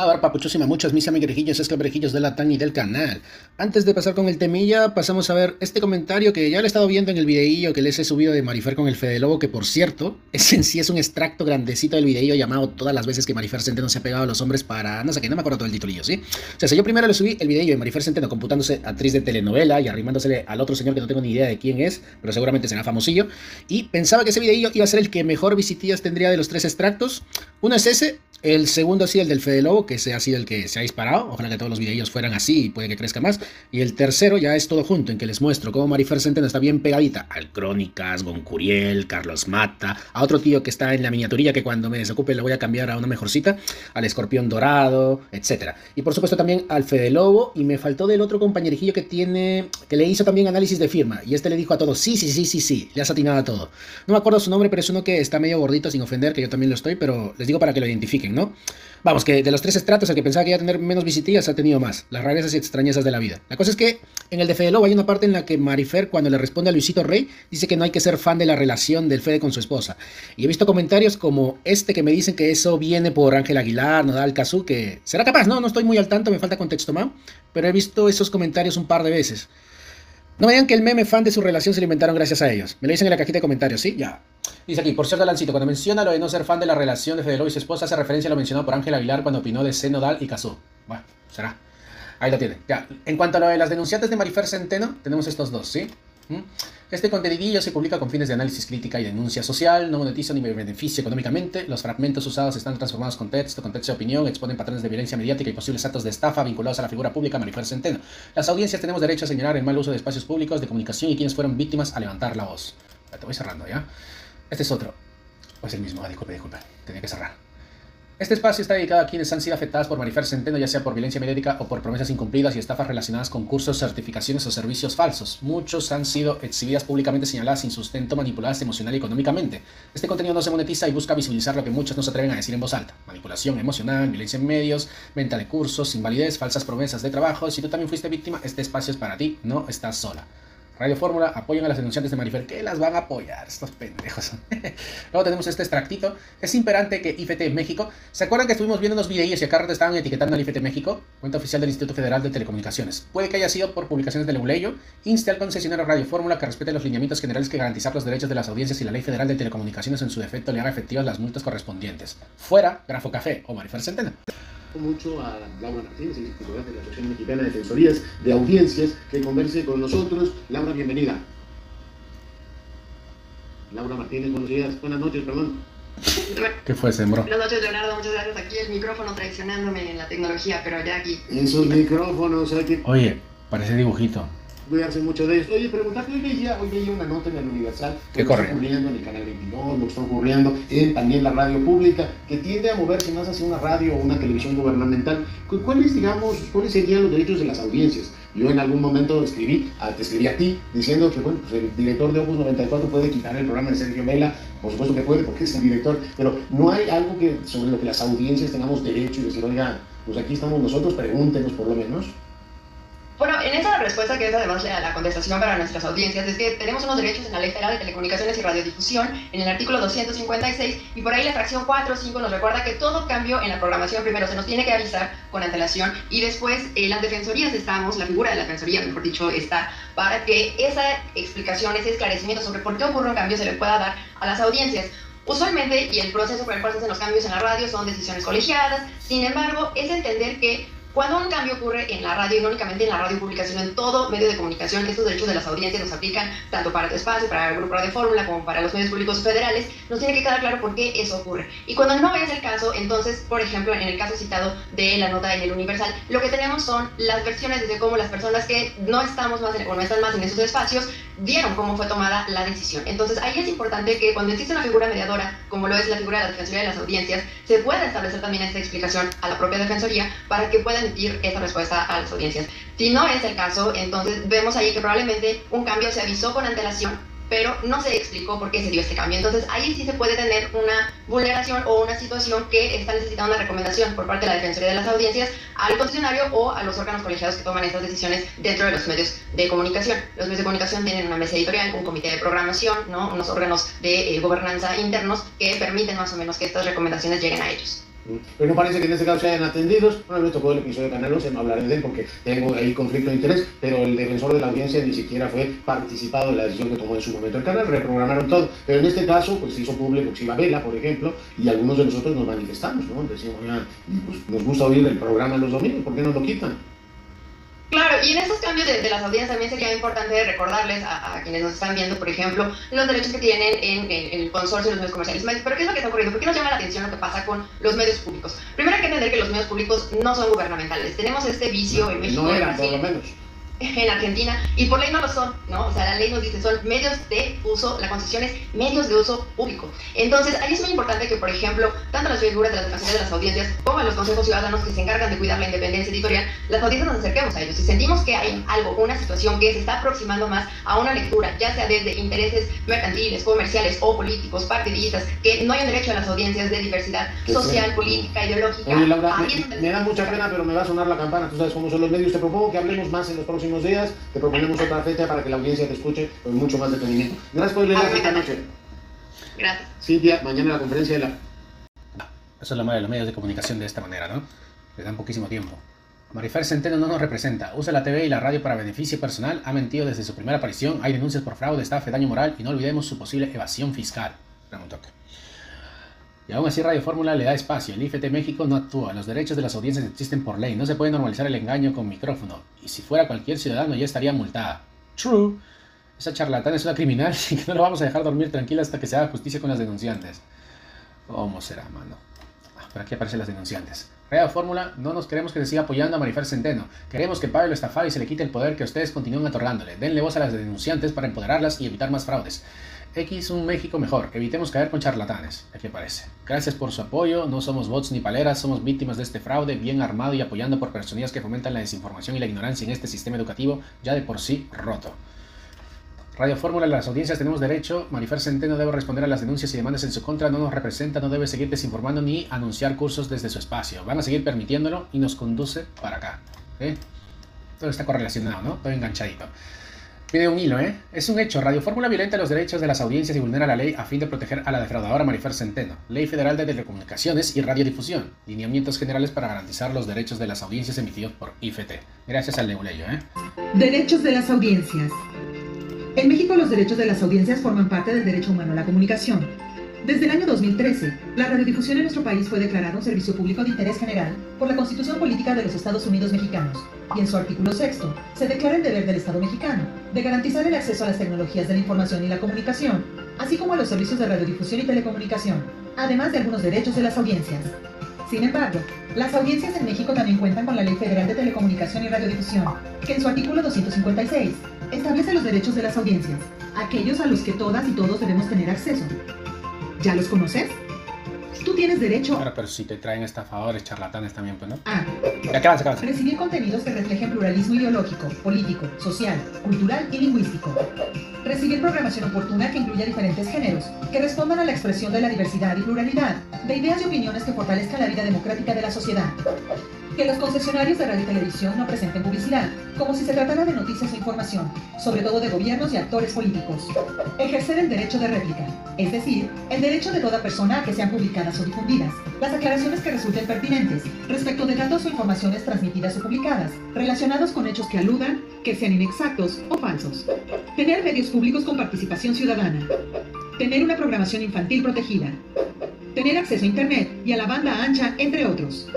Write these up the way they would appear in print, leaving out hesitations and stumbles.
A ver, papuchos y mamuchos, mis amiguejillos, esclabrejillos de la TAN y del canal. Antes de pasar con el temilla, pasamos a ver este comentario que ya lo he estado viendo en el videillo que les he subido de Marifer con el Fede Lobo, que por cierto, en sí es un extracto grandecito del videillo llamado Todas las veces que Marifer Centeno se ha pegado a los hombres para... no sé qué, no me acuerdo todo el titulillo, ¿sí? O sea, si yo primero le subí el videillo de Marifer Centeno computándose actriz de telenovela y arrimándosele al otro señor que no tengo ni idea de quién es, pero seguramente será famosillo, y pensaba que ese videillo iba a ser el que mejor visitillas tendría de los tres extractos. Uno es ese. El segundo ha sido el del Fede Lobo, que ese ha sido el que se ha disparado. Ojalá que todos los videos fueran así y puede que crezca más. Y el tercero ya es todo junto, en que les muestro cómo Marifer Centeno está bien pegadita al Crónicas, Goncuriel, Carlos Mata, a otro tío que está en la miniaturilla que cuando me desocupe le voy a cambiar a una mejorcita, al Escorpión Dorado, etc. Y por supuesto también al Fede Lobo. Y me faltó del otro compañerijillo que tiene, que le hizo también análisis de firma. Y este le dijo a todos, sí, le has atinado a todo. No me acuerdo su nombre, pero es uno que está medio gordito, sin ofender, que yo también lo estoy, pero les digo para que lo identifiquen, ¿no? Vamos, que de los tres estratos, el que pensaba que iba a tener menos visitillas ha tenido más. Las rarezas y extrañezas de la vida. La cosa es que en el de Fede Lobo hay una parte en la que Marifer, cuando le responde a Luisito Rey, dice que no hay que ser fan de la relación del Fede con su esposa. Y he visto comentarios como este que me dicen que eso viene por Ángel Aguilar, Nodal Cazú, que será capaz, no estoy muy al tanto, me falta contexto más, pero he visto esos comentarios un par de veces. No me digan que el meme fan de su relación se lo inventaron gracias a ellos. Me lo dicen en la cajita de comentarios, ¿sí? Ya. Dice aquí, por cierto, Lancito, cuando menciona lo de no ser fan de la relación de Fede Lobo y su esposa, hace referencia a lo mencionado por Ángel Aguilar cuando opinó de C. Nodal y Cazú. Bueno, será. Ahí lo tiene. Ya. En cuanto a lo de las denunciantes de Marifer Centeno, tenemos estos dos, ¿sí? Este contenidillo se publica con fines de análisis, crítica y denuncia social, no monetiza ni beneficia económicamente, los fragmentos usados están transformados con texto de opinión, exponen patrones de violencia mediática y posibles actos de estafa vinculados a la figura pública Marifer Centeno. Las audiencias tenemos derecho a señalar el mal uso de espacios públicos de comunicación y quienes fueron víctimas a levantar la voz. Te voy cerrando, ¿ya? Este es otro. O es el mismo, disculpe, tenía que cerrar. Este espacio está dedicado a quienes han sido afectadas por Marifer Centeno, ya sea por violencia mediática o por promesas incumplidas y estafas relacionadas con cursos, certificaciones o servicios falsos. Muchos han sido exhibidas públicamente, señaladas sin sustento, manipuladas emocional y económicamente. Este contenido no se monetiza y busca visibilizar lo que muchos no se atreven a decir en voz alta: manipulación emocional, violencia en medios, venta de cursos, invalidez, falsas promesas de trabajo. Si tú también fuiste víctima, este espacio es para ti, no estás sola. Radio Fórmula, apoyan a las denunciantes de Marifer, que las van a apoyar, estos pendejos. Luego tenemos este extractito. Es imperante que IFT México, ¿se acuerdan que estuvimos viendo unos videos y acá te estaban etiquetando al IFT México? Cuenta oficial del Instituto Federal de Telecomunicaciones. Puede que haya sido por publicaciones de Leuleyo. Inste al concesionario Radio Fórmula que respete los lineamientos generales que garantizar los derechos de las audiencias y la Ley Federal de Telecomunicaciones en su defecto le haga efectivas las multas correspondientes. Fuera, Grafo Café o Marifer Centeno. Mucho a Laura Martínez, titular de la Asociación Mexicana de Defensorías de Audiencias, que converse con nosotros. Laura, bienvenida. Laura Martínez, buenos días, buenas noches, perdón. ¿Qué fue ese, bro? Buenas noches, Leonardo, muchas gracias. Aquí el micrófono traicionándome en la tecnología, pero ya aquí. Esos micrófonos, hay que Oye, parece dibujito. cuidarse mucho de eso. Oye, preguntarte, hoy veía una nota en el Universal. ¿Qué corre? Está ocurriendo en el Canal 22, lo que está ocurriendo en también la radio pública, que tiende a moverse más hacia una radio o una televisión gubernamental. ¿Cuáles serían los derechos de las audiencias? Yo en algún momento te escribí a ti diciendo que bueno, pues el director de Opus 94 puede quitar el programa de Sergio Vela, por supuesto que puede porque es el director, pero no hay algo sobre lo que las audiencias tengamos derecho y decir, oiga, pues aquí estamos nosotros, pregúntenos por lo menos. Bueno, en esa respuesta, que es además la contestación para nuestras audiencias, es que tenemos unos derechos en la Ley Federal de Telecomunicaciones y Radiodifusión, en el artículo 256, y por ahí la fracción 4 o 5 nos recuerda que todo cambio en la programación primero se nos tiene que avisar con antelación, y después las defensorías la figura de la defensoría, mejor dicho, está para que esa explicación, ese esclarecimiento sobre por qué ocurre un cambio se le pueda dar a las audiencias. Usualmente, y el proceso por el cual se hacen los cambios en la radio son decisiones colegiadas, sin embargo, es entender que cuando un cambio ocurre en la radio, y no únicamente en la radio pública, sino en todo medio de comunicación, estos derechos de las audiencias nos aplican tanto para tu espacio, para el Grupo Radio Fórmula, como para los medios públicos federales, nos tiene que quedar claro por qué eso ocurre. Y cuando no es el caso, entonces, por ejemplo, en el caso citado de la nota en el Universal, lo que tenemos son las versiones desde cómo las personas que no estamos más o no están más en esos espacios vieron cómo fue tomada la decisión. Entonces, ahí es importante que cuando existe una figura mediadora, como lo es la figura de la Defensoría de las Audiencias, se pueda establecer también esta explicación a la propia Defensoría para que pueda emitir esta respuesta a las audiencias. Si no es el caso, entonces vemos ahí que probablemente un cambio se avisó con antelación, pero no se explicó por qué se dio este cambio. Entonces ahí sí se puede tener una vulneración o una situación que está necesitando una recomendación por parte de la Defensoría de las Audiencias al concesionario o a los órganos colegiados que toman estas decisiones dentro de los medios de comunicación. Los medios de comunicación tienen una mesa editorial, un comité de programación, ¿no? Unos órganos de gobernanza internos que permiten más o menos que estas recomendaciones lleguen a ellos. Pero no parece que en este caso se hayan atendidos. Bueno, me tocó el episodio de Canal 11, no hablaré de él porque tengo ahí conflicto de interés, pero el defensor de la audiencia ni siquiera fue participado de la decisión que tomó en su momento el canal, reprogramaron todo. Pero en este caso, pues se hizo público que se iba a Vela, por ejemplo, y algunos de nosotros nos manifestamos, ¿no? Decimos, ya, pues, nos gusta oír el programa los domingos, ¿por qué nos lo quitan? Claro, y en estos cambios de las audiencias también sería importante recordarles a quienes nos están viendo, por ejemplo, los derechos que tienen en el consorcio de los medios comerciales. Pero ¿qué es lo que está ocurriendo? ¿Por qué nos llama la atención lo que pasa con los medios públicos? Primero hay que entender que los medios públicos no son gubernamentales. Tenemos este vicio en México, no en eran, Brasil, por lo menos. en Argentina, y por ley no lo son, ¿no? O sea, la ley nos dice, son medios de uso, la concesión es medios de uso público. Entonces, ahí es muy importante que, por ejemplo, tanto las figuras de las defensorías de las audiencias como los consejos ciudadanos que se encargan de cuidar la independencia editorial, las audiencias nos acerquemos a ellos. Si sentimos que hay algo, una situación que se está aproximando más a una lectura, ya sea desde intereses mercantiles, comerciales o políticos, partidistas, que no hay un derecho a las audiencias de diversidad social, política, ideológica. Oye, Laura, me da mucha pena, pero me va a sonar la campana. Tú sabes cómo son los medios. Te propongo que hablemos más en los próximos días, te proponemos otra fecha para que la audiencia te escuche con mucho más detenimiento. Gracias por leer esta noche. Gracias. Cintia, mañana la conferencia de la... Eso es lo malo de los medios de comunicación de esta manera, ¿no? Les dan poquísimo tiempo. Marifer Centeno no nos representa. Usa la TV y la radio para beneficio personal. Ha mentido desde su primera aparición. Hay denuncias por fraude, estafa y daño moral. Y no olvidemos su posible evasión fiscal. Dame un toque. Y aún así Radio Fórmula le da espacio. El IFT México no actúa. Los derechos de las audiencias existen por ley. No se puede normalizar el engaño con micrófono. Y si fuera cualquier ciudadano ya estaría multada. True. Esa charlatana es una criminal y que no lo vamos a dejar dormir tranquila hasta que se haga justicia con las denunciantes. ¿Cómo será, mano? Por aquí aparecen las denunciantes. Radio Fórmula, no nos queremos que se siga apoyando a Marifer Centeno. Queremos que pague lo estafado y se le quite el poder que ustedes continúen otorgándole. Denle voz a las denunciantes para empoderarlas y evitar más fraudes. X, un México mejor. Evitemos caer con charlatanes. Aquí aparece. Gracias por su apoyo. No somos bots ni paleras. Somos víctimas de este fraude bien armado y apoyando por personas que fomentan la desinformación y la ignorancia en este sistema educativo ya de por sí roto. Radio Fórmula, las audiencias tenemos derecho. Marifer Centeno debe responder a las denuncias y demandas en su contra. No nos representa, no debe seguir desinformando ni anunciar cursos desde su espacio. Van a seguir permitiéndolo y nos conduce para acá. Todo está correlacionado, ¿no? Todo enganchadito. Viene un hilo, ¿eh? Es un hecho. Radio Fórmula violenta los derechos de las audiencias y vulnera la ley a fin de proteger a la defraudadora Marifer Centeno. Ley Federal de Telecomunicaciones y Radiodifusión. Lineamientos generales para garantizar los derechos de las audiencias emitidos por IFT. Gracias al Neuleyo, ¿eh? Derechos de las audiencias. En México los derechos de las audiencias forman parte del derecho humano a la comunicación. Desde el año 2013, la radiodifusión en nuestro país fue declarada un servicio público de interés general por la Constitución Política de los Estados Unidos Mexicanos, y en su artículo 6 se declara el deber del Estado mexicano de garantizar el acceso a las tecnologías de la información y la comunicación, así como a los servicios de radiodifusión y telecomunicación, además de algunos derechos de las audiencias. Sin embargo, las audiencias en México también cuentan con la Ley Federal de Telecomunicación y Radiodifusión, que en su artículo 256 establece los derechos de las audiencias, aquellos a los que todas y todos debemos tener acceso. ¿Ya los conoces? Tú tienes derecho... Claro, pero si te traen estafadores, charlatanes también, pues, ¿no? A. Acabas. Recibir contenidos que reflejen pluralismo ideológico, político, social, cultural y lingüístico. Recibir programación oportuna que incluya diferentes géneros, que respondan a la expresión de la diversidad y pluralidad, de ideas y opiniones que fortalezcan la vida democrática de la sociedad. Que los concesionarios de radio y televisión no presenten publicidad, como si se tratara de noticias o información, sobre todo de gobiernos y actores políticos. Ejercer el derecho de réplica, es decir, el derecho de toda persona a que sean publicadas o difundidas las aclaraciones que resulten pertinentes respecto de datos o informaciones transmitidas o publicadas, relacionados con hechos que aludan, que sean inexactos o falsos. Tener medios públicos con participación ciudadana. Tener una programación infantil protegida. Tener acceso a Internet y a la banda ancha, entre otros.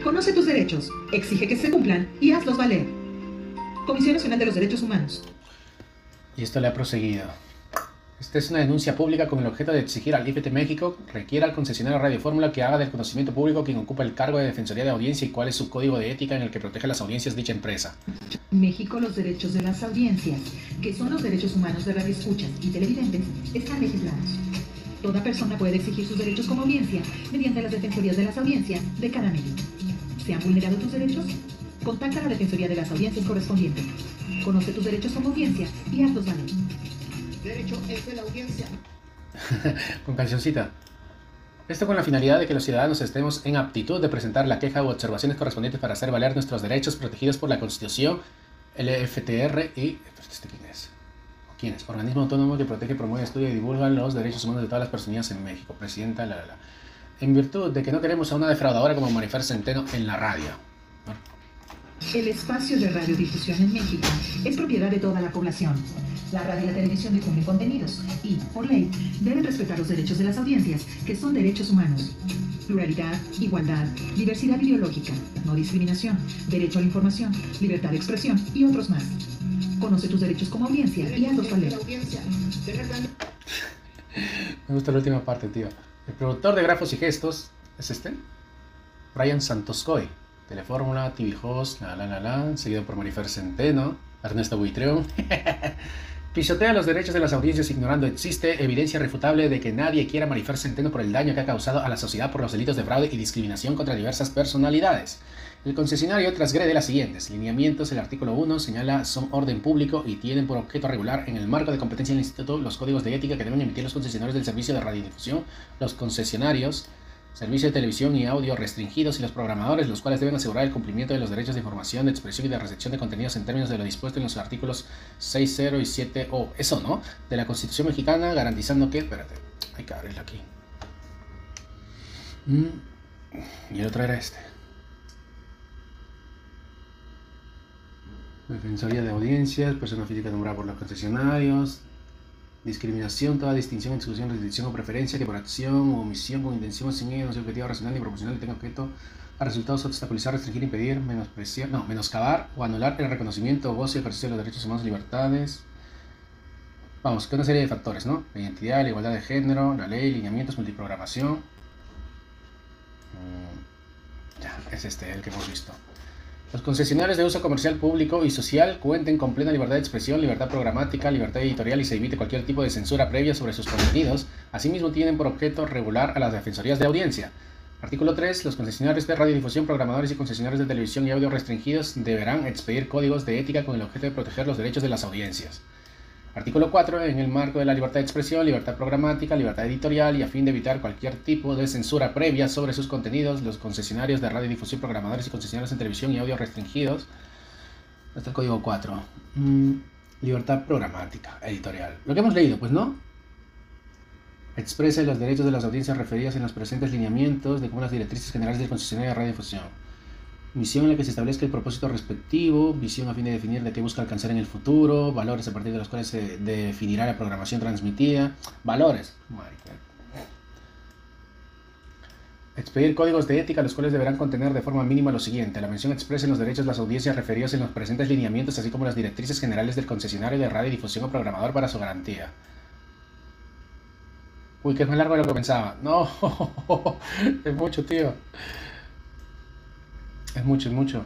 Conoce tus derechos, exige que se cumplan y hazlos valer. Comisión Nacional de los Derechos Humanos. Y esto le ha proseguido. Esta es una denuncia pública con el objeto de exigir al IFT México requiera al concesionario Radio Fórmula que haga del conocimiento público quien ocupa el cargo de Defensoría de Audiencia y cuál es su código de ética en el que protege las audiencias dicha empresa. En México los derechos de las audiencias, que son los derechos humanos de radioescuchas y televidentes, están legislados. Toda persona puede exigir sus derechos como audiencia mediante las defensorías de las audiencias de cada medio. ¿Se han vulnerado tus derechos? Contacta a la Defensoría de las Audiencias correspondiente. Conoce tus derechos como audiencia y hazlos valer. Derecho es de la audiencia. Con cancioncita. Esto con la finalidad de que los ciudadanos estemos en aptitud de presentar la queja u observaciones correspondientes para hacer valer nuestros derechos protegidos por la Constitución, el FTR y... ¿Quién es? ¿Quién es? Organismo autónomo que protege, promueve, estudia y divulga los derechos humanos de todas las personas en México. Presidenta, en virtud de que no queremos a una defraudadora como Marifer Centeno en la radio. El espacio de radiodifusión en México es propiedad de toda la población. La radio y la televisión difunden contenidos y, por ley, deben respetar los derechos de las audiencias, que son derechos humanos. Pluralidad, igualdad, diversidad ideológica, no discriminación, derecho a la información, libertad de expresión y otros más. Conoce tus derechos como audiencia y hazlos valer. Me gusta la última parte, tío. El productor de grafos y gestos es este, Brian Santoscoy. Telefórmula, TV Host, seguido por Marifer Centeno, Ernesto Buitrón. Pisotea los derechos de las audiencias ignorando existe evidencia irrefutable de que nadie quiera a Marifer Centeno por el daño que ha causado a la sociedad por los delitos de fraude y discriminación contra diversas personalidades. El concesionario transgrede las siguientes lineamientos. El artículo 1 señala son orden público y tienen por objeto regular en el marco de competencia del instituto los códigos de ética que deben emitir los concesionarios del servicio de radiodifusión, los concesionarios, servicio de televisión y audio restringidos y los programadores, los cuales deben asegurar el cumplimiento de los derechos de información, de expresión y de recepción de contenidos en términos de lo dispuesto en los artículos 6.0 y 7.o, eso no, de la Constitución mexicana, garantizando que, espérate, hay que abrirlo aquí. Y el otro era este. Defensoría de audiencias, persona física nombrada por los concesionarios. Discriminación, toda distinción, exclusión, restricción o preferencia que por acción o omisión con intención o sin ello no sea objetiva, racional ni proporcional y tenga objeto a resultados obstaculizar, restringir, impedir, menospreciar, menoscabar o anular el reconocimiento, goce y ejercicio de los derechos humanos y libertades. Vamos, que una serie de factores, ¿no? La identidad, la igualdad de género, la ley, lineamientos, multiprogramación. Ya, es este el que hemos visto. Los concesionarios de uso comercial público y social cuenten con plena libertad de expresión, libertad programática, libertad editorial y se evite cualquier tipo de censura previa sobre sus contenidos. Asimismo, tienen por objeto regular a las defensorías de audiencia. Artículo 3. Los concesionarios de radiodifusión, programadores y concesionarios de televisión y audio restringidos deberán expedir códigos de ética con el objeto de proteger los derechos de las audiencias. Artículo 4. En el marco de la libertad de expresión, libertad programática, libertad editorial y a fin de evitar cualquier tipo de censura previa sobre sus contenidos, los concesionarios de radiodifusión, programadores y concesionarios en televisión y audio restringidos. Hasta el código 4. Libertad programática, editorial. Lo que hemos leído, pues no. Expresa los derechos de las audiencias referidas en los presentes lineamientos de como las directrices generales del concesionario de radiodifusión. Misión en la que se establezca el propósito respectivo, visión a fin de definir de qué busca alcanzar en el futuro, valores a partir de los cuales se definirá la programación transmitida, valores. Expedir códigos de ética, los cuales deberán contener de forma mínima lo siguiente: la mención expresa en los derechos de las audiencias referidos en los presentes lineamientos, así como las directrices generales del concesionario de radiodifusión o programador para su garantía. Uy, que es más largo de lo que pensaba. No, es mucho, tío. Es mucho, es mucho.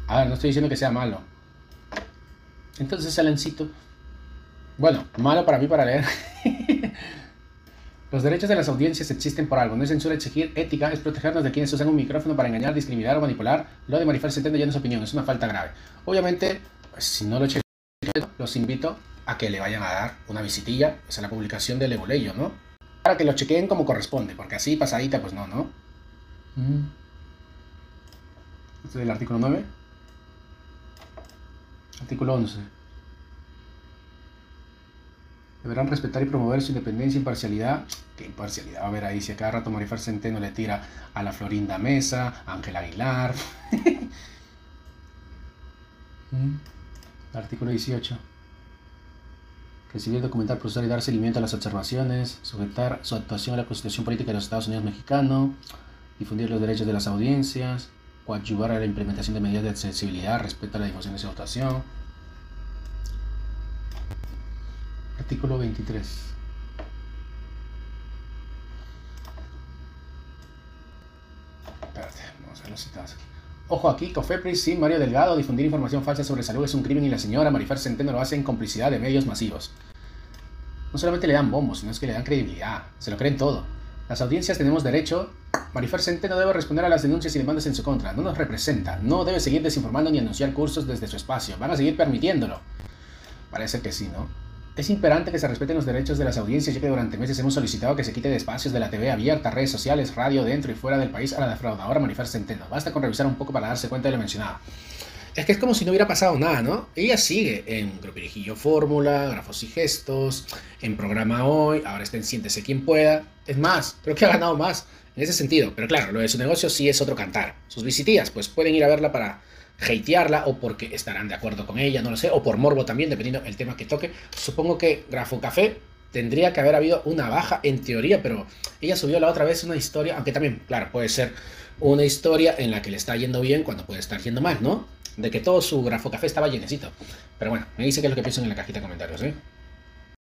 A ver, no estoy diciendo que sea malo. Entonces, Alancito. Bueno, malo para mí para leer. Los derechos de las audiencias existen por algo. No es censura exigir ética, es protegernos de quienes usan un micrófono para engañar, discriminar o manipular. Lo de Marifer Centeno ya no es opinión, es una falta grave. Obviamente, pues, si no lo chequean, los invito a que le vayan a dar una visitilla. Esa es la publicación de Leguleyo, ¿no? Para que lo chequeen como corresponde, porque así pasadita, pues no, ¿no? Este es el artículo 9. Artículo 11. Deberán respetar y promover su independencia e imparcialidad. ¿Qué imparcialidad? A ver ahí, si a cada rato Marifer Centeno le tira a la Florinda Mesa, a Ángel Aguilar. Artículo 18. Recibir, documentar, procesar y dar seguimiento a las observaciones. Sujetar su actuación a la Constitución Política de los Estados Unidos Mexicanos. Difundir los derechos de las audiencias. Coadyuvar a la implementación de medidas de accesibilidad, respeto a la difusión de su votación. Artículo 23. Espérate, vamos a ver los citados aquí. Ojo aquí, Cofepris, sí, Mario Delgado, difundir información falsa sobre salud es un crimen y la señora Marifer Centeno lo hace en complicidad de medios masivos. No solamente le dan bombos, sino es que le dan credibilidad, se lo creen todo. Las audiencias tenemos derecho. Marifer Centeno debe responder a las denuncias y demandas en su contra. No nos representa, no debe seguir desinformando ni anunciar cursos desde su espacio. Van a seguir permitiéndolo. Parece que sí, ¿no? Es imperante que se respeten los derechos de las audiencias, ya que durante meses hemos solicitado que se quite de espacios de la TV abierta, redes sociales, radio dentro y fuera del país a la defraudadora Marifer Centeno. Basta con revisar un poco para darse cuenta de lo mencionado. Es que es como si no hubiera pasado nada, ¿no? Ella sigue en Grupirijillo Fórmula, Grafos y Gestos, en Programa Hoy, ahora está en Siéntese Quien Pueda. Es más, creo que ha ganado más en ese sentido. Pero claro, lo de su negocio sí es otro cantar. Sus visitillas, pues pueden ir a verla para hatearla o porque estarán de acuerdo con ella, no lo sé, o por morbo también, dependiendo del tema que toque. Supongo que Grafo Café tendría que haber habido una baja en teoría, pero ella subió la otra vez una historia, aunque también, claro, puede ser una historia en la que le está yendo bien cuando puede estar yendo mal, ¿no? De que todo su Grafo Café estaba llenecito. Pero bueno, me dice qué es lo que piensan en la cajita de comentarios, ¿eh?